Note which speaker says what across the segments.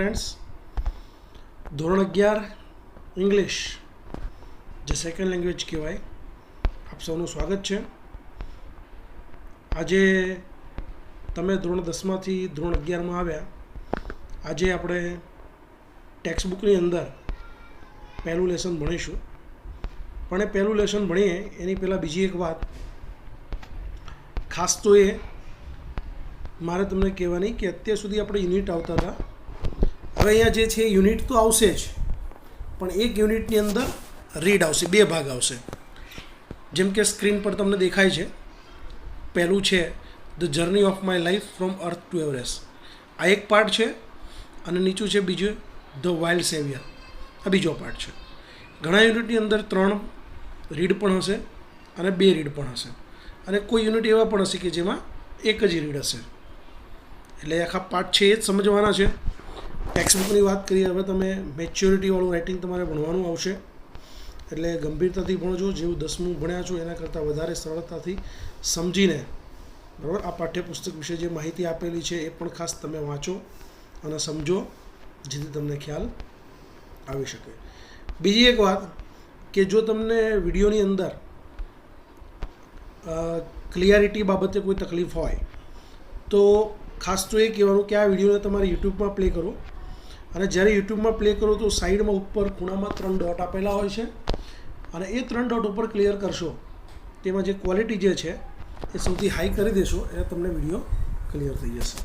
Speaker 1: Friends, ધોરણ 11 English જે second language કહેવાય, આપ સૌનું સ્વાગત છે. આજે તમે ધોરણ 10માંથી ધોરણ 11માં આવ્યા. આજે આપણે ટેક્સ્ટ બુકની અંદર પહેલું લેસન ભણીશું. પણ એ પહેલું લેસન ભણીએ એની પહેલાં બીજી એક વાત ખાસ તો એ મારે તમને કહેવાની કે અત્યાર સુધી આપણે યુનિટ આવતા હતા. હવે અહીંયા જે છે યુનિટ તો આવશે જ, પણ એક યુનિટની અંદર રીડ આવશે, બે ભાગ આવશે. જેમ કે સ્ક્રીન પર તમને દેખાય છે, પહેલું છે the journey of my life from earth to Everest. આ એક પાર્ટ છે અને નીચું છે બીજું ધ વાઇલ્ડ સેવિયર, આ બીજો પાર્ટ છે. ઘણા યુનિટની અંદર 3 રીડ પણ હશે અને 2 રીડ પણ હશે, અને કોઈ યુનિટ એવા પણ હશે કે જેમાં એક જ રીડ હશે. એટલે આખા પાર્ટ છે એ જ સમજવાના છે. ટેક્સ્ટ બુકની વાત કરીએ, હવે તમે મેચ્યોરિટીવાળું રાઇટિંગ તમારે ભણવાનું આવશે, એટલે ગંભીરતાથી ભણજો. જેવું 10મું ભણ્યા છો એના કરતાં વધારે સરળતાથી સમજીને, બરાબર, આ પાઠ્યપુસ્તક વિશે જે માહિતી આપેલી છે એ પણ ખાસ તમે વાંચો અને સમજો, જેથી તમને ખ્યાલ આવી શકે. બીજી એક વાત કે જો તમને વિડીયોની અંદર ક્લિયરિટી બાબતે કોઈ તકલીફ હોય તો ખાસ તો એ કહેવાનું કે આ વિડીયોને તમારે યુટ્યુબમાં પ્લે કરો, અને જ્યારે યુટ્યુબમાં પ્લે કરો તો સાઈડમાં ઉપર ખૂણામાં 3 ડોટ આપેલા હોય છે, અને એ 3 ડોટ ઉપર ક્લિયર કરશો, તેમાં જે ક્વોલિટી જે છે એ સૌથી હાઈ કરી દેશો એટલે તમને વિડીયો ક્લિયર થઈ જશે.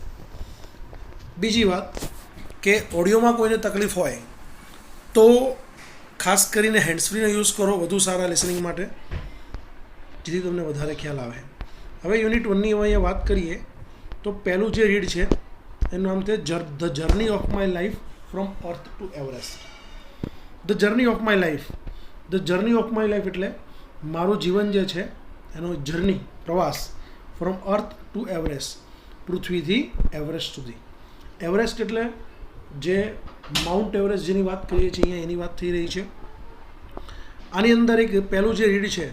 Speaker 1: બીજી વાત કે ઓડિયોમાં કોઈને તકલીફ હોય તો ખાસ કરીને હેન્ડ્સફ્રીનો યુઝ કરો વધુ સારા લિસનિંગ માટે, જેથી તમને વધારે ખ્યાલ આવે. હવે યુનિટ 1ની અહીંયા વાત કરીએ તો પહેલું જે રીડ છે એનું નામ છે the journey of my life from earth to Everest. The journey of my life, the journey of my life એટલે મારું જીવન જે છે એનો જર્ની, પ્રવાસ, ફ્રોમ અર્થ ટુ એવરેસ્ટ, પૃથ્વીથી એવરેસ્ટ સુધી. એવરેસ્ટ એટલે જે માઉન્ટ એવરેસ્ટ જેની વાત કરીએ છીએ અહીંયા એની વાત થઈ રહી છે. આની અંદર એક પહેલું જે રીડ છે,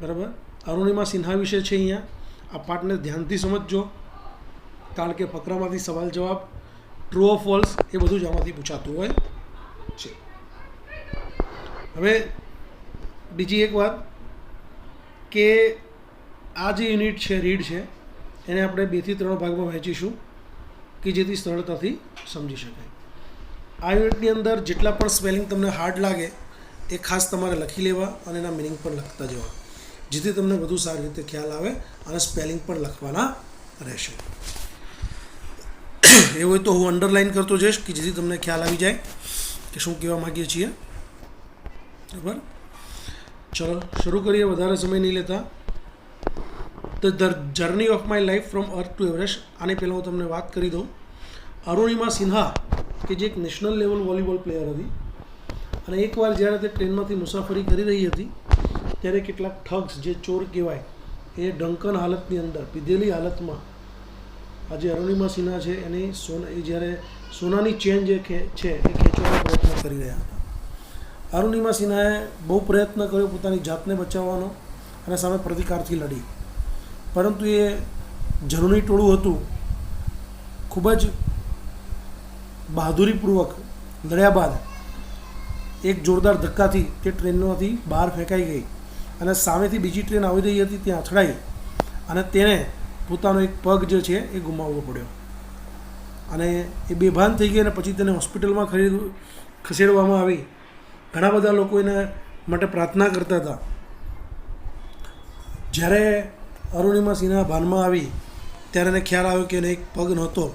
Speaker 1: બરાબર, અરુણિમા સિન્હા વિશે છે. અહીંયા આ પાઠને ધ્યાનથી સમજજો, કારણ કે ફકરામાંથી સવાલ જવાબ, ટ્રુ ઓફ ફોલ્સ એ બધું જ આમાંથી પૂછાતું હોય છે. હવે બીજી એક વાત કે આ જે યુનિટ છે, રીડ છે, એને આપણે 2 થી 3 ભાગમાં વહેંચીશું કે જેથી સરળતાથી સમજી શકાય. આ યુનિટની અંદર જેટલા પણ સ્પેલિંગ તમને હાર્ડ લાગે એ ખાસ તમારે લખી લેવા અને એના મિનિંગ પણ લખતા જવા, જેથી તમને વધુ સારી રીતે ખ્યાલ આવે અને સ્પેલિંગ પણ લખવાના રહેશે. એવું હોય તો હું અંડરલાઇન કરતો જઈશ કે જેથી તમને ખ્યાલ આવી જાય કે શું કહેવા માગીએ છીએ. બરાબર, ચલો શરૂ કરીએ, વધારે સમય નહીં લેતા. The journey of my life from earth to Everest. આની પહેલાં હું તમને વાત કરી દઉં. અરુણિમા સિન્હા કે જે એક નેશનલ લેવલ વોલીબોલ પ્લેયર હતી, અને એકવાર જ્યારે તે ટ્રેનમાંથી મુસાફરી કરી રહી હતી ત્યારે કેટલાક ઠગ્સ, જે ચોર કહેવાય, એ ડંકન હાલતની અંદર, પીધેલી હાલતમાં આજે અરુણિમા સિન્હા છે એની એ જ્યારે સોનાની ચેન જે છે એ ખેંચવાનો પ્રયત્ન કરી રહ્યા હતા. અરુણિમા સિન્હાએ બહુ પ્રયત્ન કર્યો પોતાની જાતને બચાવવાનો અને સામે પ્રતિકારથી લડી, પરંતુ એ જરૂરી ટોળું હતું. ખૂબ જ બહાદુરીપૂર્વક લડ્યા બાદ એક જોરદાર ધક્કાથી તે ટ્રેનમાંથી બહાર ફેંકાઈ ગઈ, અને સામેથી બીજી ટ્રેન આવી રહી હતી ત્યાં અથડાઈ, અને તેને પોતાનો એક પગ જે છે એ ગુમાવવો પડ્યો, અને એ બેભાન થઈ ગઈ, અને પછી તેને હોસ્પિટલમાં ખસેડવામાં આવી. ઘણા બધા લોકો એને માટે પ્રાર્થના કરતા હતા. જ્યારે અરુણિમા સિન્હા ભાનમાં આવી ત્યારે એને ખ્યાલ આવ્યો કે એને એક પગ નહોતો,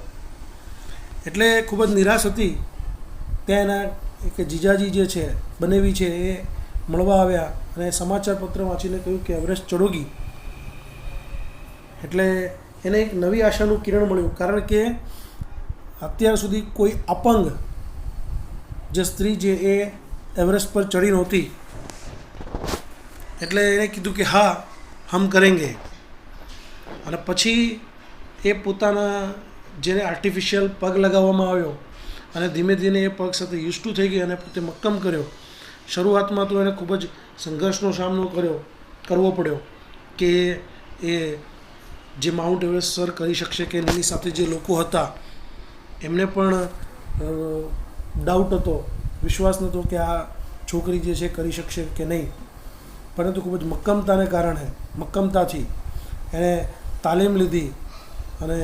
Speaker 1: એટલે ખૂબ જ નિરાશ હતી. ત્યાં એના એક જીજાજી જે છે, બનેવી છે, એ મળવા આવ્યા અને સમાચાર પત્ર વાંચીને કહ્યું કે એવરેસ્ટ ચડોગી. એટલે એને એક નવી આશાનું કિરણ મળ્યું, કારણ કે અત્યાર સુધી કોઈ અપંગ જે સ્ત્રી જે એ એવરેસ્ટ પર ચડી નહોતી. એટલે એણે કીધું કે હા હમ કરેંગે. અને પછી એ પોતાના જેને આર્ટિફિશિયલ પગ લગાવવામાં આવ્યો અને ધીમે ધીમે એ પગ સાથે યુઝ ટુ થઈ ગઈ અને પોતે મક્કમ કર્યો. શરૂઆતમાં તો એને ખૂબ જ સંઘર્ષનો સામનો કરવો પડ્યો કે એ જે માઉન્ટ એવરેસ્ટ સર કરી શકશે કે એની સાથે જે લોકો હતા એમને પણ ડાઉટ હતો, વિશ્વાસ નહોતો કે આ છોકરી જે છે કરી શકશે કે નહીં, પરંતુ ખૂબ જ મક્કમતાથી એણે તાલીમ લીધી અને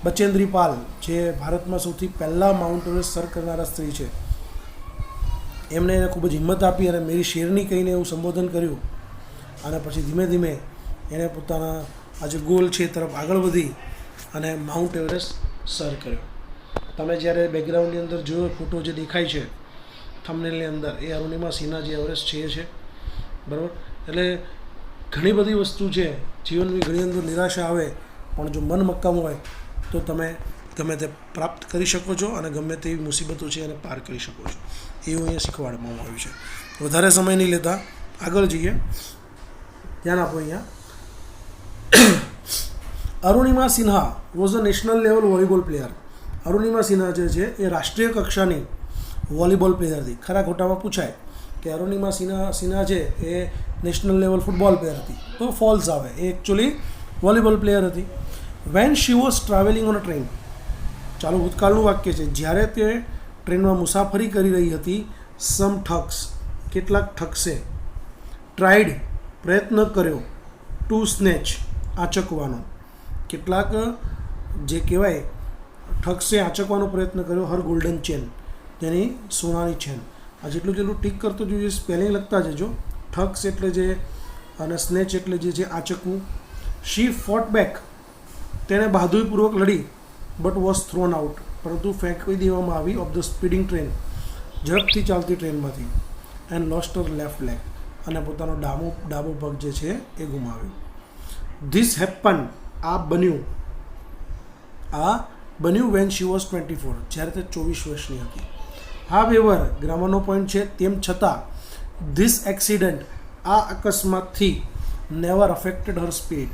Speaker 1: બચેન્દ્રી પાલ જે ભારતમાં સૌથી પહેલાં માઉન્ટ એવરેસ્ટ સર કરનારા સ્ત્રી છે, એમણે એને ખૂબ જ હિંમત આપી અને મેરી શેરની કહીને એવું સંબોધન કર્યું અને પછી ધીમે ધીમે એણે પોતાના આ જે ગોલ છે એ તરફ આગળ વધી અને માઉન્ટ એવરેસ્ટ સર કર્યો. તમે જ્યારે બેકગ્રાઉન્ડની અંદર જોયો ફોટો જે દેખાય છે થંબનેલની અંદર, એ અરુણિમા સિન્હા જે એવરેસ્ટ છે બરાબર. એટલે ઘણી બધી વસ્તુ છે જીવનની, ઘણી અંદર નિરાશા આવે પણ જો મન મક્કમ હોય તો તમે ગમે તે પ્રાપ્ત કરી શકો છો અને ગમે તેવી મુસીબતો છે એને પાર કરી શકો છો, એવું અહીંયા શીખવાડવામાં આવ્યું છે. વધારે સમય નહીં લેતા આગળ જઈએ, ધ્યાન આપો અહીંયા. Arunima Sinha was a national level volleyball player. Arunima Sinha જે છે એ રાષ્ટ્રીય કક્ષાની વોલીબોલ પ્લેયર હતી. ખરા ખોટામાં પૂછાય કે અરુણિમા સિન્હા છે એ નેશનલ લેવલ ફૂટબોલ પ્લેયર હતી તો ફોલ્સ આવે, એ એકચ્યુઅલી વોલીબોલ પ્લેયર હતી. When she was travelling on a train, ચાલુ ભૂતકાળનું વાક્ય છે, જ્યારે તે ટ્રેનમાં મુસાફરી કરી રહી હતી, સમ ઠગ્સ, કેટલાક ઠગ્સે, ટ્રાઈડ, પ્રયત્ન કર્યો, ટુ સ્નેચ, આંચકવાનો, કેટલાક જે કહેવાય ઠગ્સે આંચકવાનો પ્રયત્ન કર્યો, હર ગોલ્ડન ચેન, તેની સોનાની ચેન. આ જેટલું ટીક કરતો જોઈએ, સ્પેલિંગ લખતા જજો. ઠગ્સ એટલે જે અને સ્નેચ એટલે જે છે આંચકવું. શી ફોટ બેક, તેણે બહાદુરીપૂર્વક લડી, બટ વોઝ થ્રોન આઉટ, પરંતુ ફેંકી દેવામાં આવી, ઓફ ધ સ્પીડિંગ ટ્રેન, ઝડપથી ચાલતી ટ્રેનમાંથી. And lost her left leg, અને પોતાનો ડાબો પગ જે છે એ ગુમાવ્યો. ધીસ હેપન, આ બન્યું વેન શી વોઝ 24, જ્યારે તે 24 વર્ષની હતી. હાવેવર, ગ્રામરનો પોઈન્ટ છે, તેમ છતાં, ધીસ એક્સિડન્ટ, આ અકસ્માતથી, નેવર અફેક્ટેડ હર સ્પિરિટ,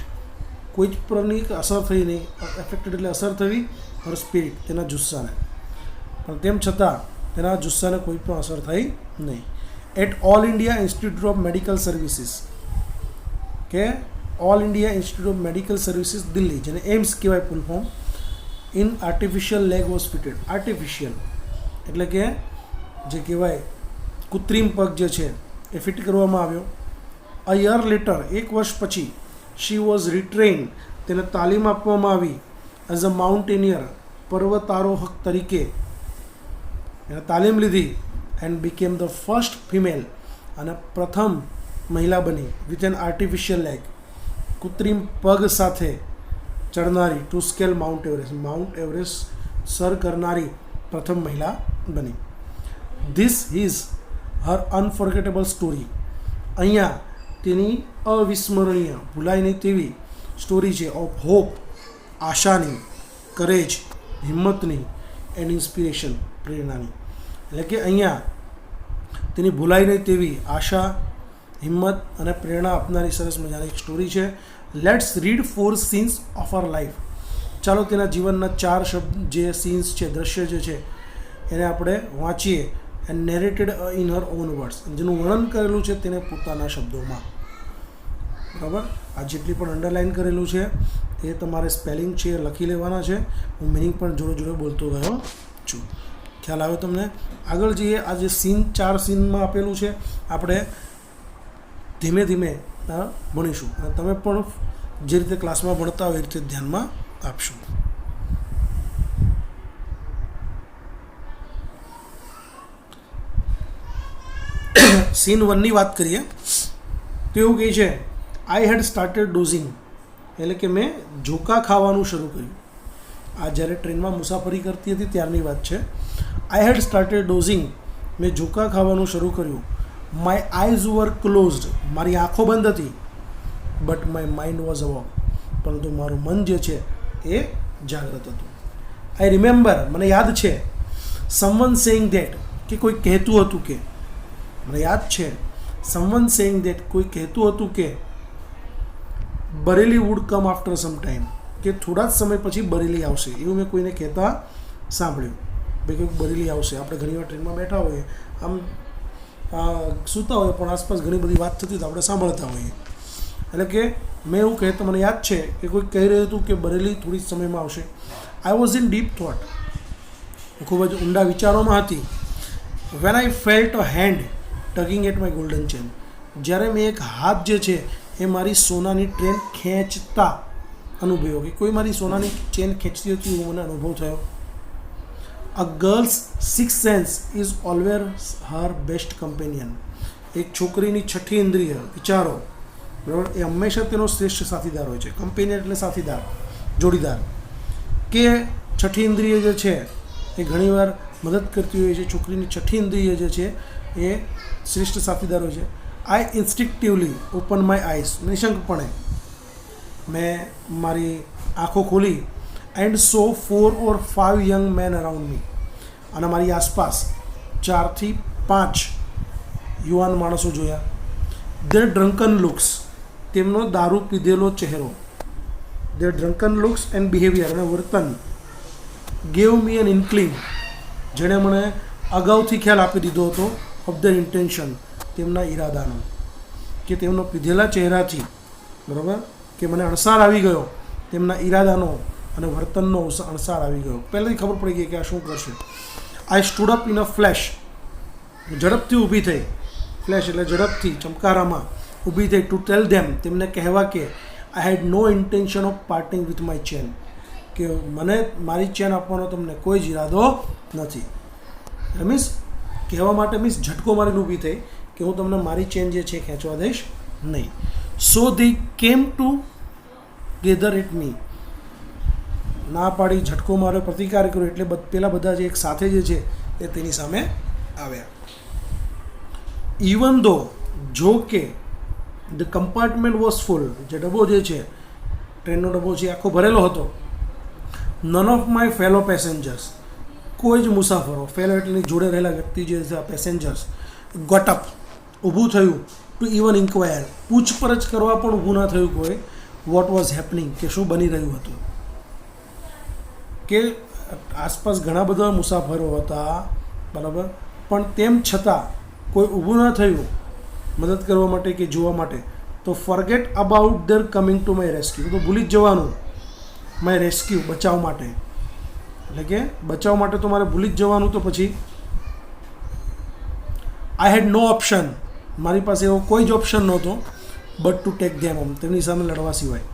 Speaker 1: કોઈ જ પરની અસર થઈ નહીં. એફેક્ટેડ એટલે અસર થઈ, હર સ્પિરિટ, તેના જુસ્સાને, પણ તેમ છતાં તેના જુસ્સાને કોઈ પણ અસર થઈ નહીં. At All India Institute of Medical Services, કે All India Institute of Medical Services Delhi, જેને એમ્સ કહેવાય full form, an artificial leg was fitted. Artificial એટલે કે જે કહેવાય કૃત્રિમ પગ જે છે એ ફિટ કરવામાં આવ્યો. અ યર લેટર, એક વર્ષ પછી, શી વોઝ રિટ્રેન, તેને તાલીમ આપવામાં આવી, એઝ અ માઉન્ટેનિયર, પર્વતારોહક તરીકે એને તાલીમ લીધી. And became the first female, અને પ્રથમ મહિલા બની, વિથ એન આર્ટિફિશિયલ લેગ, કૃત્રિમ પગ સાથે ચડનારી, ટુ સ્કેલ માઉન્ટ એવરેસ્ટ સર કરનારી પ્રથમ મહિલા બની. This is her unforgettable story, અહીંયા તેની અવિસ્મરણીય, ભૂલાય નહીં તેવી સ્ટોરી છે, ઓફ હોપ, આશાની, કરેજ, હિંમતની, એન્ડ ઇન્સ્પિરેશન, પ્રેરણાની. એટલે કે અહીંયા તેની ભૂલાય નહીં તેવી આશા, હિંમત અને પ્રેરણા આપનારી સરસ મજાની એક સ્ટોરી છે. Let's read 4 scenes of her life. ચાલો તેના જીવનના 4 શબ્દ જે સીન્સ છે, દ્રશ્ય જે છે એને આપણે વાંચીએ. And નેરેટેડ in her on words, જેનું વર્ણન કરેલું છે તેને પોતાના શબ્દોમાં. બરાબર, આ જેટલી પણ અંડરલાઇન કરેલું છે એ તમારે સ્પેલિંગ છે એ લખી લેવાના છે. હું મિનિંગ પણ જોડે બોલતો ગયો છું. ખ્યાલ આવ્યો તમને? આગળ જઈએ. આ જે સીન 4 સીનમાં આપેલું છે આપણે ધીમે ધીમે ભણીશું, અને તમે પણ જે રીતે ક્લાસમાં ભણતા હોય એ રીતે ધ્યાનમાં આપશો. સીન 1 ની વાત કરીએ તો એવું કહે છે, આઈ હેડ સ્ટાર્ટેડ ડોઝિંગ, એટલે કે મેં ઝોકા ખાવાનું શરૂ કર્યું. આ જ્યારે ટ્રેનમાં મુસાફરી કરતી હતી ત્યારની વાત છે. આઈ હેડ સ્ટાર્ટેડ ડોઝિંગ, મેં ઝોકા ખાવાનું શરૂ કર્યું. માય આઈઝ વર ક્લોઝડ, મારી આંખો બંધ હતી. બટ માય માઇન્ડ વોઝ અવોક, પરંતુ મારું મન જે છે એ જાગૃત હતું. આઈ રિમેમ્બર, મને યાદ છે. સમવન સેઇંગ ધેટ, કે કોઈ કહેતું હતું કે, મને યાદ છે. સમવન સેઇંગ ધેટ, કોઈ કહેતું હતું કે બરેલી વુડ કમ આફ્ટર સમ ટાઈમ, કે થોડા જ સમય પછી બરેલી આવશે. એવું મેં કોઈને કહેતા સાંભળ્યું. ભાઈ કંઈક બરેલી આવશે. આપણે ઘણીવાર ટ્રેનમાં બેઠા હોઈએ, આમ સૂતા હોય પણ આસપાસ ઘણી બધી વાત થતી તો આપણે સાંભળતા હોઈએ. એટલે કે મેં એવું કહેતો, મને યાદ છે કે કોઈ કહી રહ્યું હતું કે બરેલી થોડી સમયમાં આવશે. I was in deep thought, ખૂબ જ ઊંડા વિચારોમાં હતી. When I felt a hand tugging at my golden chain, જ્યારે મેં એક હાથ જે છે એ મારી સોનાની ટ્રેન ખેંચતા અનુભવ્યો, કે કોઈ મારી સોનાની ચેન ખેંચતી હતી એવો મને અનુભવ થયો. A girl's sixth sense is always her best companion, એક છોકરીની છઠ્ઠી ઇન્દ્રિય વિચારો, બરાબર, એ હંમેશા તેનો શ્રેષ્ઠ સાથીદાર હોય છે. કમ્પેનિયન એટલે સાથીદાર, જોડીદાર. કે છઠ્ઠી ઇન્દ્રિય જે છે એ ઘણીવાર મદદ કરતી હોય છે. છોકરીની છઠ્ઠી ઇન્દ્રિય જે છે એ શ્રેષ્ઠ સાથીદાર હોય છે. I instinctively open my eyes, નિશંકપણે મેં મારી આંખો ખોલી. And so 4 or 5 young men around me, અને મારી આસપાસ 4 થી 5 યુવાન માણસો જોયા. ધેર ડ્રંકન લુક્સ, તેમનો દારૂ પીધેલો ચહેરો, there drunken looks and behaviour, અને વર્તન, ગેવ મી એન ઇન્કલિંગ, જેણે મને અગાઉથી ખ્યાલ આપી દીધો હતો ઓફ ધ ઇન્ટેન્શન, તેમના ઈરાદાનો, કે તેમનો પીધેલા ચહેરાથી, બરાબર, કે મને અણસાર આવી ગયો તેમના ઈરાદાનો અને વર્તનનો અણસાર આવી ગયો. પહેલાંથી ખબર પડી ગઈ કે આ શું કરશે. I stood up in a flash, ઝડપથી ઊભી થઈ. ફ્લેશ એટલે ઝડપથી, ચમકારામાં ઊભી થઈ. ટુ ટેલ ધેમ, તેમને કહેવા કે I had no intention of parting with my chain, કે મને મારી ચેન આપવાનો તમને કોઈ જ ઈરાદો નથી. મીન્સ કહેવા માટે, મીન્સ ઝટકો મારીને ઊભી થઈ કે હું તમને મારી ચેન જે છે ખેંચવા દઈશ નહીં. સો દે કેમ ટુ ગેધર ઇટ મી, ના પાડી, ઝટકો માર્યો, પ્રતિકાર કર્યો, એટલે પેલા બધા જે એક સાથે જે છે એ તેની સામે આવ્યા. ઇવન ધો, જો કે ધ કમ્પાર્ટમેન્ટ વોઝ ફૂલ, જે ડબ્બો જે છે, ટ્રેનનો ડબ્બો છે આખો ભરેલો હતો. None of my fellow passengers, કોઈ જ મુસાફરો, ફેલો એટલેની જોડે રહેલા વ્યક્તિ જે છે પેસેન્જર્સ, ગોટ અપ, ઊભું થયું. ટુ ઇવન ઇન્ક્વાયર, પૂછપરછ કરવા પણ ઊભું ના થયું કોઈ. વોટ વોઝ હેપનિંગ, કે શું બની રહ્યું હતું. કે આસપાસ ઘણા બધા મુસાફરો હતા, બરાબર, પણ તેમ છતાં કોઈ ઊભું ના થયું મદદ કરવા માટે કે જોવા માટે. તો forget about their coming to my rescue, તો ભૂલી જ જવાનું માય રેસ્ક્યુ, બચાવ માટે, એટલે કે બચાવ માટે તો મારે ભૂલી જ જવાનું. તો પછી આઈ હેડ નો ઓપ્શન, મારી પાસે એવો કોઈ જ ઓપ્શન નહોતો but to take them home, તેમની સામે લડવા સિવાય.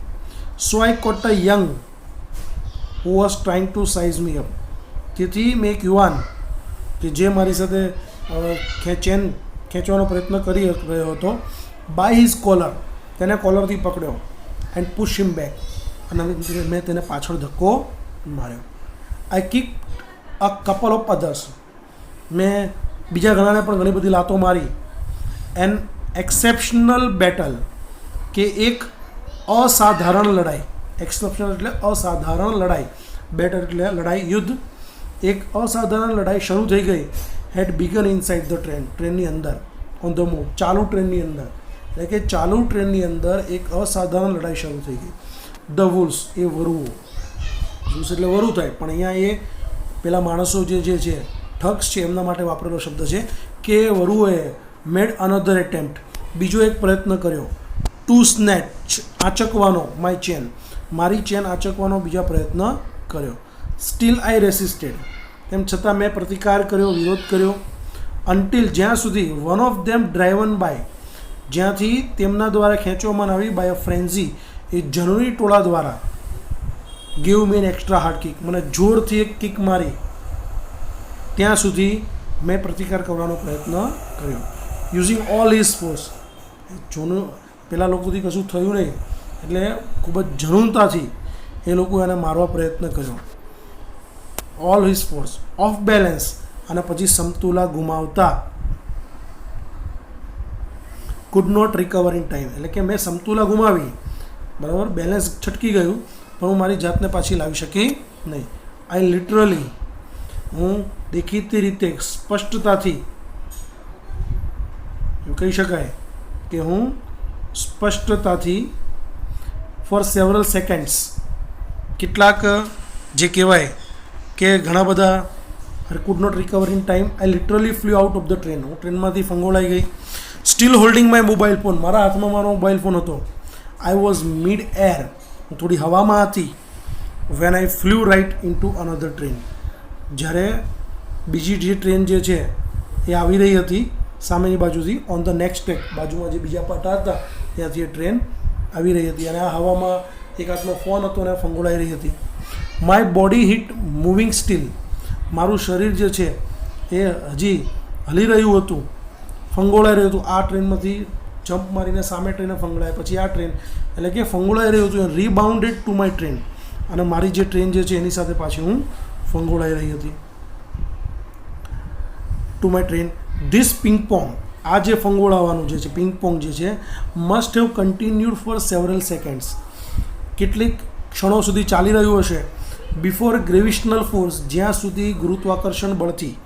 Speaker 1: So I caught a young who was trying to size me up, તેથી મેં એક યુવાન કે જે મારી સાથે ચેન ખેંચવાનો પ્રયત્ન કરી રહ્યો હતો, બાય હિઝ કોલર, તેને કોલરથી પકડ્યો. એન્ડ પુશ હિમ બેક, અને મેં તેને પાછળ ધક્કો માર્યો. I kick a couple of others, મેં બીજા ઘણાને પણ ઘણી બધી લાતો મારી. એન એક્સેપ્શનલ બેટલ, કે એક અસાધારણ લડાઈ, એક્સેપ્શનલ એટલે અસાધારણ લડાઈ, બેટલ એટલે લડાઈ, યુદ્ધ, એક અસાધારણ લડાઈ શરૂ થઈ ગઈ. હેડ બિગન ઇનસાઇડ ધ ટ્રેન, ટ્રેનની અંદર, ઓન ધ મૂવ, ચાલુ ટ્રેનની અંદર, એટલે કે ચાલુ ટ્રેનની અંદર એક અસાધારણ લડાઈ શરૂ થઈ ગઈ. ધ વુલ્સ, એ વરુઓ, વુલ્સ એટલે વરુ થાય, પણ અહીંયા એ પેલા માણસો જે છે ઠગ્સ છે એમના માટે વાપરેલો શબ્દ છે. કે વરુઓએ મેડ અનધર એટેમ્પ્ટ, બીજો એક પ્રયત્ન કર્યો. ટુ સ્નેચ, આંચકવાનો, માય ચેન, મારી ચેન આંચકવાનો બીજા પ્રયત્ન કર્યો. સ્ટીલ આઈ રેસિસ્ટેડ, તેમ છતાં મેં પ્રતિકાર કર્યો, વિરોધ કર્યો. અન્ટિલ, જ્યાં સુધી વન ઓફ ધેમ ડ્રાઈવન બાય, જ્યાંથી તેમના દ્વારા ખેંચવામાં આવી, બાય અ ફ્રેન્ઝી, એ જનૂની ટોળા દ્વારા, give me N extra hard kick, મને જોરથી એક કિક મારી, ત્યાં સુધી મેં પ્રતિકાર કરવાનો પ્રયત્ન કર્યો. યુઝિંગ ઓલ હિઝ ફોર્સ, જૂનું પેલા લોકોથી કશું થયું નહીં એટલે ખૂબ જ ઝનૂનતાથી એ લોકો એને મારવા પ્રયત્ન કર્યો. All his force, off balance, અને પછી સમતુલા ગુમાવતા. Could not recover in time, એટલે કે મેં સમતુલા ગુમાવી, બરાબર, બેલેન્સ છટકી ગયું, પણ હું મારી જાતને પાછી લાવી શકી નહીં. આઈ લિટરલી, હું દેખીતી રીતે, સ્પષ્ટતાથી એવું કહી શકાય કે હું સ્પષ્ટતાથી ફોર સેવરલ સેકન્ડ્સ, કેટલાક જે કહેવાય કે ઘણા બધા, could not recover in time, I literally flew out of the train, હું ટ્રેનમાંથી ફંગોળાઈ ગઈ. Still holding my mobile phone, મારા હાથમાં મારો મોબાઈલ ફોન હતો. આઈ વોઝ મિડ એર, હું થોડી હવામાં હતી. When I flew right into another train, જ્યારે બીજી જે ટ્રેન જે છે એ આવી રહી હતી સામેની બાજુથી, ઓન ધ નેક્સ્ટ ટ્રેક, બાજુમાં જે બીજા પાટા હતા ત્યાંથી એ ટ્રેન આવી રહી હતી અને આ હવામાં એક હાથમાં ફોન હતો અને ફંગોળાઈ રહી હતી. My body hit moving steel, મારું શરીર જે છે એ હજી હલી રહ્યું હતું, ફંગોળાઈ રહ્યું હતું. આ ટ્રેનમાંથી જમ્પ મારીને સામે ટ્રેને ફંગોળાય, પછી આ ટ્રેન, એટલે કે ફંગોળાઈ રહ્યું હતું. રીબાઉન્ડેડ ટુ માય ટ્રેન, અને મારી જે ટ્રેન જે છે એની સાથે પાછી હું ફંગોળાઈ રહી હતી. To my train. This ping pong, આ જે ફંગોળાવાનું જે છે પિંગ પોંગ જે છે, must have continued for several seconds, કેટલીક ક્ષણો સુધી ચાલી રહ્યું હશે. બિફોર ગ્રેવિશનલ ફોર્સ, જ્યાં સુધી ગુરુત્વાકર્ષણ બળથી,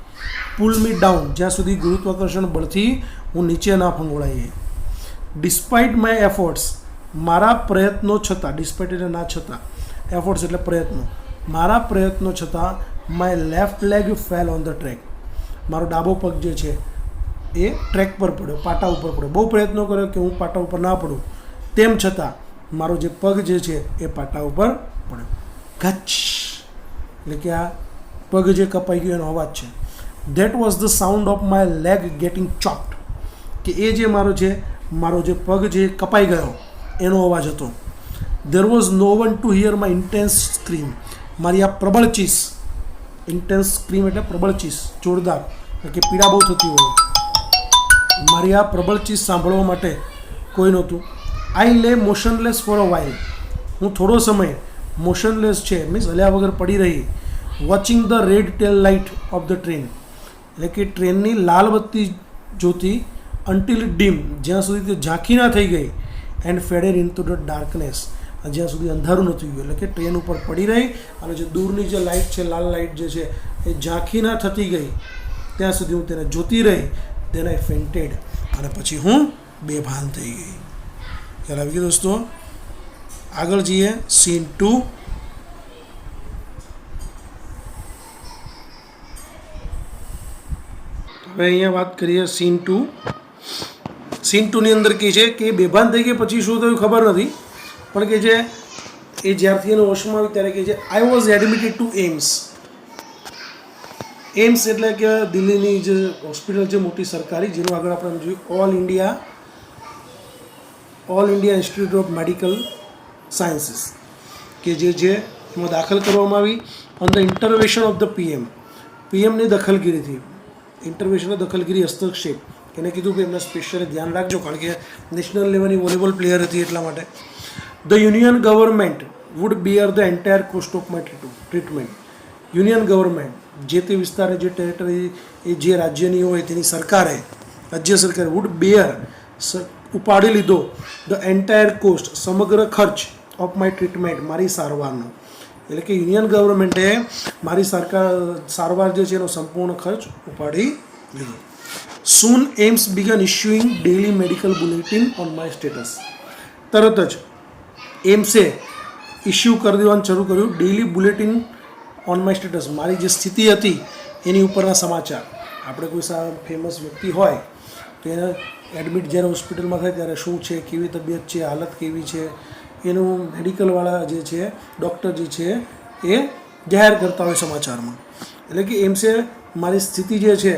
Speaker 1: પુલ મી ડાઉન, જ્યાં સુધી ગુરુત્વાકર્ષણ બળથી હું નીચે ના ફંગોળાઈએ. ડિસ્પાઇટ માય એફર્ટ્સ, મારા પ્રયત્નો છતાં, ડિસ્પાઇટ એટલે ના છતાં, એફર્ટ્સ એટલે પ્રયત્નો, મારા પ્રયત્નો છતાં, my left leg fell on the track, મારો ડાબો પગ જે છે એ ટ્રેક પર પડ્યો, પાટા ઉપર પડ્યો. બહુ પ્રયત્નો કર્યો કે હું પાટા ઉપર ના પડું, તેમ છતાં મારો જે પગ જે છે એ પાટા ઉપર પડ્યો. ગચ એટલે કે આ પગ જે કપાઈ ગયો એનો અવાજ છે. That was the sound of my leg getting chopped, કે એ જે મારો જે પગ જે કપાઈ ગયો એનો અવાજ હતો. There was no one to hear my intense scream, મારી આ પ્રબળ ચીસ, ઇન્ટેન્સ સ્ક્રીમ એટલે પ્રબળ ચીસ, જોરદાર, કે પીડા બહુ થતી હોય, મારી આ પ્રબળ ચીસ સાંભળવા માટે કોઈ નહોતું. આઈ લે મોશનલેસ ફોર અ વાઇલ, હું થોડો સમય મોશનલેસ છે, મીન્સ હલ્યા વગર પડી રહી. Watching the red tail light of the train, એટલે કે ટ્રેનની લાલ બત્તી જોતી. અન્ટિલ ડીમ, જ્યાં સુધી તે ઝાંખી ના થઈ ગઈ. And faded in to the darkness, જ્યાં સુધી અંધારું નથી ગયું, એટલે કે ટ્રેન ઉપર પડી રહી અને જે દૂરની જે લાઇટ છે, લાલ લાઇટ જે છે એ ઝાંખી ના થતી ગઈ ત્યાં સુધી હું તેને જોતી રહી. દેન આઈ ફેન્ટેડ, અને પછી હું બેભાન થઈ ગઈ. ખ્યાલ આવી ગયો દોસ્તો? આગળ જઈએ સીન 2. હવે અહીંયા વાત કરીએ સીન 2. સીન 2 ની અંદર કહે છે કે બેભાન થઈ ગઈ, પછી શું થયું ખબર નથી, પણ કે જે એ જ્યારથી એનો હોશમાં આવી ત્યારે કહે છે I was admitted to AIIMS. AIIMS એટલે કે દિલ્હીની જે હોસ્પિટલ છે મોટી સરકારી, જેનું આગળ આપણે જોયું All India Institute of Medical Sciences, કે જે એમાં દાખલ કરવામાં આવી on the intervention of the પીએમની દખલગીરીથી. ઇન્ટરવેશન દખલગીરી હસ્તક્ષેપ, એને કીધું કે એમને સ્પેશિયલી ધ્યાન રાખજો, કારણ કે નેશનલ લેવલની વોલીબોલ પ્લેયર હતી એટલા માટે. The union government would bear the entire cost of my treatment. Union government, જે તે વિસ્તારે જે ટેરિટરી એ જે રાજ્યની હોય તેની સરકારે, રાજ્ય સરકારે વુડ બિયર ઉપાડી લીધો ધ એન્ટાયર કોસ્ટ, સમગ્ર ખર્ચ ઓફ માય ટ્રીટમેન્ટ, મારી સારવારનો. એટલે કે યુનિયન ગવર્મેન્ટે મારી સારવાર જે છે એનો સંપૂર્ણ ખર્ચ ઉપાડી લીધો. Soon AIIMS began issuing daily medical bulletin on my status. તરત જ એમ્સે ઇશ્યુ કરી દેવાનું શરૂ કર્યું daily bulletin on my status, મારી જે સ્થિતિ હતી એની ઉપરના સમાચાર. આપણે કોઈ ફેમસ વ્યક્તિ હોય તો એને એડમિટ જ્યારે હોસ્પિટલમાં થાય ત્યારે શું છે, કેવી તબિયત છે, હાલત કેવી છે, એનું મેડિકલવાળા જે છે, ડૉક્ટર જે છે એ જાહેર કરતા હોય સમાચારમાં. એટલે કે એમ્સે મારી સ્થિતિ જે છે,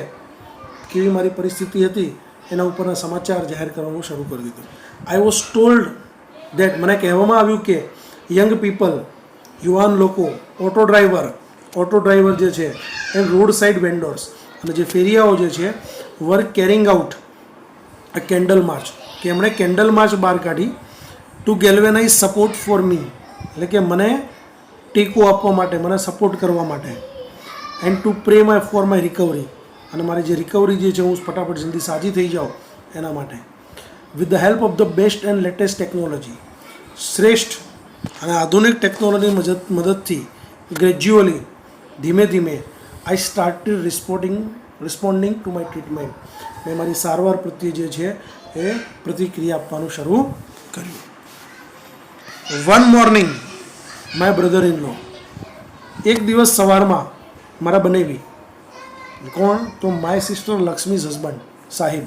Speaker 1: કેવી મારી પરિસ્થિતિ હતી એના ઉપરના સમાચાર જાહેર કરવાનું શરૂ કરી દીધું. આઈ વોઝ ટોલ્ડ દેટ, મને કહેવામાં આવ્યું કે યંગ પીપલ, યુવાન લોકો, ઓટો ડ્રાઈવર જે છે એન્ડ રોડ સાઇડ વેન્ડર્સ, અને જે ફેરિયાઓ જે છે, were carrying out a candle march, કે એમણે કેન્ડલ માર્ચ બહાર કાઢી to galvanise support for me, એટલે કે મને ટેકો આપવા માટે, મને સપોર્ટ કરવા માટે. And two pre for my recovery, અને મારી જે રિકવરી જે છે હું ફટાફટ જલ્દી સાજી થઈ જાઉં એના માટે. With the help of the best and latest technology, શ્રેષ્ઠ અને આધુનિક ટેકનોલોજીની મદદથી ગ્રેજ્યુઅલી, ધીમે ધીમે, I started responding to my treatment, મેં મારી સારવાર પ્રત્યે જે છે એ પ્રતિક્રિયા આપવાનું શરૂ કર્યું. One morning my brother in law, એક દિવસ સવારમાં મારા બનેવી, કોણ તો my sister Lakshmi's husband Sahib,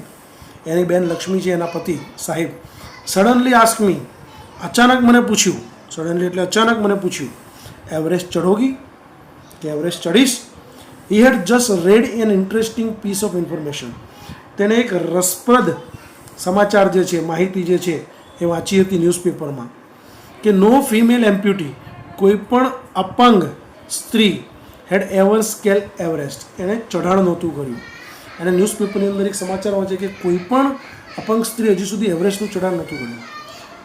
Speaker 1: એની બેન લક્ષ્મી છે એના પતિ સાહિબ, સડનલી આસ્ક મી, અચાનક મને પૂછ્યું, સડનલી એટલે અચાનક મને પૂછ્યું, એવરેસ્ટ ચઢોગી, કે એવરેસ્ટ ચડીશ? He had just read an interesting piece of information. તેણે એક રસપ્રદ સમાચાર જે છે, માહિતી જે છે એ વાંચી હતી ન્યૂઝપેપરમાં કે નો ફિમેલ એમ્પ્યુટી, કોઈ પણ અપંગ સ્ત્રી હેડ એવર સ્કેલ એવરેસ્ટ, એણે ચઢાણ નહોતું કર્યું. અને ન્યૂઝપેપરની અંદર એક સમાચાર વાંચે કે કોઈ પણ અપંગ સ્ત્રી હજી સુધી એવરેસ્ટનું ચઢાણ નહોતું કર્યું.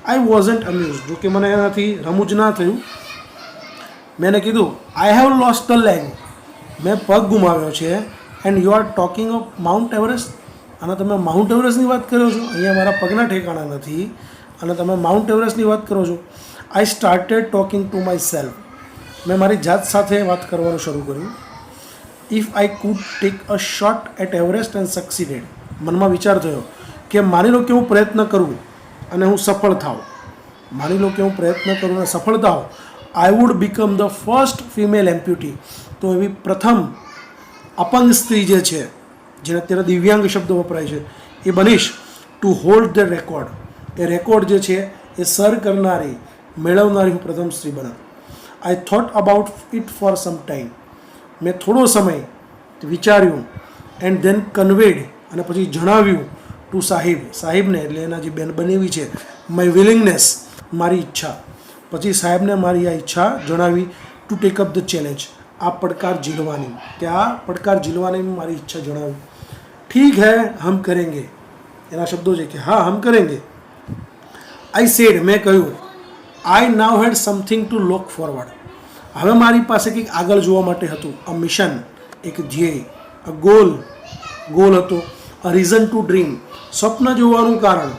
Speaker 1: આઈ વોઝન્ટ અમ્યુઝ, જો કે મને એનાથી રમૂજ ના થયું. મેં કીધું I have lost a leg, મેં પગ ગુમાવ્યો છે. And you are talking of Mount Everest, અને તમે માઉન્ટ એવરેસ્ટની વાત કરો છો. અહીંયા મારા પગના ઠેકાણા નથી અને તમે માઉન્ટ એવરેસ્ટની વાત કરો છો. I started talking to myself, મેં મારી જાત સાથે વાત કરવાનું શરૂ કર્યું. If I could take a shot at Everest and succeeded, મનમાં વિચાર થયો કે માની લો કે હું પ્રયત્ન કરું અને હું સફળ થાઉં, માની લો કે હું પ્રયત્ન કરું અને સફળ થાઉં, I would become the first female amputee, તો એવી પ્રથમ અપંગ સ્ત્રી જે છે, જેને અત્યારે દિવ્યાંગ શબ્દ વપરાય છે, એ બનીશ. ટુ હોલ્ડ ધ રેકોર્ડ, એ રેકોર્ડ જે છે એ સર કરનારી, મેળવનારી હું પ્રથમ સ્ત્રી બના. I thought about it for some time, મેં થોડો સમય વિચાર્યું. એન્ડ ધેન કન્વેડ, અને પછી જણાવ્યું ટુ સાહિબને, એટલે એના જે બેન બનેવી છે, માય વિલિંગનેસ, મારી ઈચ્છા. પછી સાહેબને મારી આ ઈચ્છા જણાવી to take up the challenge, આ પડકાર ઝીલવાની, કે આ પડકાર ઝીલવાની મારી ઈચ્છા જણાવી. ઠીક હૈ હમ કરેંગે, એના શબ્દો છે કે હા હમ કરેંગે. આઈ સેડ, મેં કહ્યું. આઈ નાવ હેડ સમથિંગ ટુ લુક ફોરવર્ડ, હવે મારી પાસે કંઈક આગળ જોવા માટે હતું. અ મિશન, એક ધ્યેય. અ ગોલ હતો. અ રીઝન ટુ ડ્રીમ, સ્વપ્ન જોવાનું કારણ.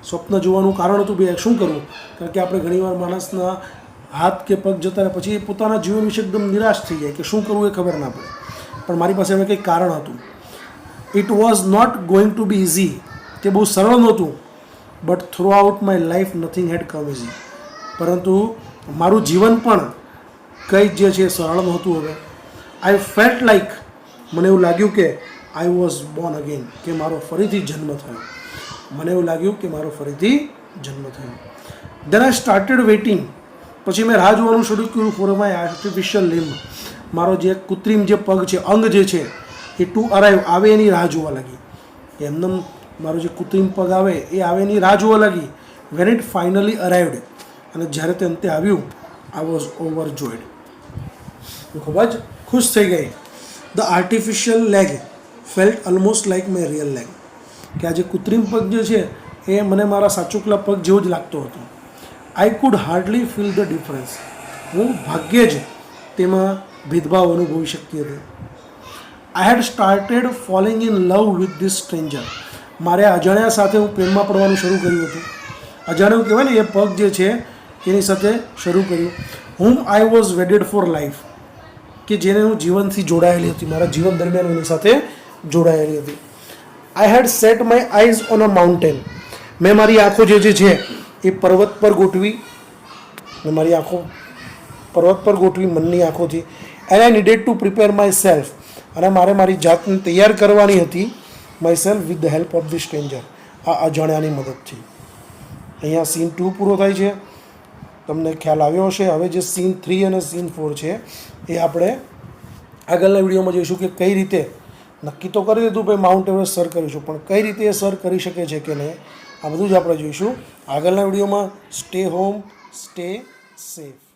Speaker 1: સ્વપ્ન જોવાનું કારણ હતું ભાઈ શું કરવું, કારણ કે આપણે ઘણીવાર માણસના હાથ કે પગ જતા રહે પછી એ પોતાના જીવન વિશે એકદમ નિરાશ થઈ જાય કે શું કરવું એ ખબર ના પડે. પણ મારી પાસે હવે કંઈક કારણ હતું. It was not going to be easy, તે બહુ સરળ નહોતું. But throughout my life nothing had come easy, પરંતુ મારું જીવન પણ કંઈ જે છે સરળ નહોતું. હવે આઈ ફેલ્ટ લાઈક, મને એવું લાગ્યું કે આઈ વોઝ બોર્ન અગેન, કે મારો ફરીથી જન્મ થયો. મને એવું લાગ્યું કે મારો ફરીથી જન્મ થયો. દેન આઈ સ્ટાર્ટેડ વેઇટિંગ, પછી મેં રાહ જોવાનું શરૂ કર્યું ફોર માય આર્ટિફિશિયલ લિમ્બ, મારો જે કૃત્રિમ જે પગ છે, અંગ જે છે એ ટુ અરાઈવ, આવે એની રાહ જોવા લાગી. એમનેમ મારો જે કૃત્રિમ પગ આવે એ આવે એની રાહ જોવા લાગી. વેન ઇટ ફાઇનલી અરાઇવડ, અને જ્યારે તે અંતે આવ્યું, આઈ વોઝ ઓવરજોયડ, હું ખૂબ જ ખુશ થઈ ગઈ. The artificial leg felt almost like my real leg, કે આ જે કૃત્રિમ પગ જે છે એ મને મારા સાચુકલા પગ જેવો જ લાગતો હતો. I could hardly feel the difference, હું ભાગ્યે જ તેમાં ભેદભાવ અનુભવી શકતી હતી. I had started falling in love with this stranger, મારે અજાણ્યા સાથે હું પ્રેમમાં પડવાનું શરૂ કર્યું હતું. અજાણ્યું કહેવાય ને, એ પગ જે છે એની સાથે શરૂ કર્યું. હુમ આઈ વોઝ વેડેડ ફોર લાઈફ, કે જેને હું જીવનથી જોડાયેલી હતી, મારા જીવન દરમિયાન એની સાથે જોડાયેલી હતી. I had set my eyes on a mountain, મેં મારી આંખો જે છે એ પર્વત પર ગોઠવી. મેં મારી આંખો પર્વત પર ગોઠવી, મનની આંખોથી. And I needed to prepare my self, અને મારે મારી જાતને તૈયાર કરવાની હતી. My self with the help of the stranger, આ અજાણ્યાની મદદથી. અહીંયા સીન 2 પૂરો થાય છે, તમને ખ્યાલ આવ્યો હશે. હવે જે સીન 3 અને સીન 4 છે એ આપણે આગળના વિડીયોમાં જોઈશું કે કઈ રીતે. નક્કી તો કરી દીધું ભાઈ માઉન્ટ એવરેસ્ટ સર કરીશું, પણ કઈ રીતે એ સર કરી શકે છે કે નહીં, આ બધું જ આપણે જોઈશું આગળના વિડીયોમાં. Stay home, stay safe.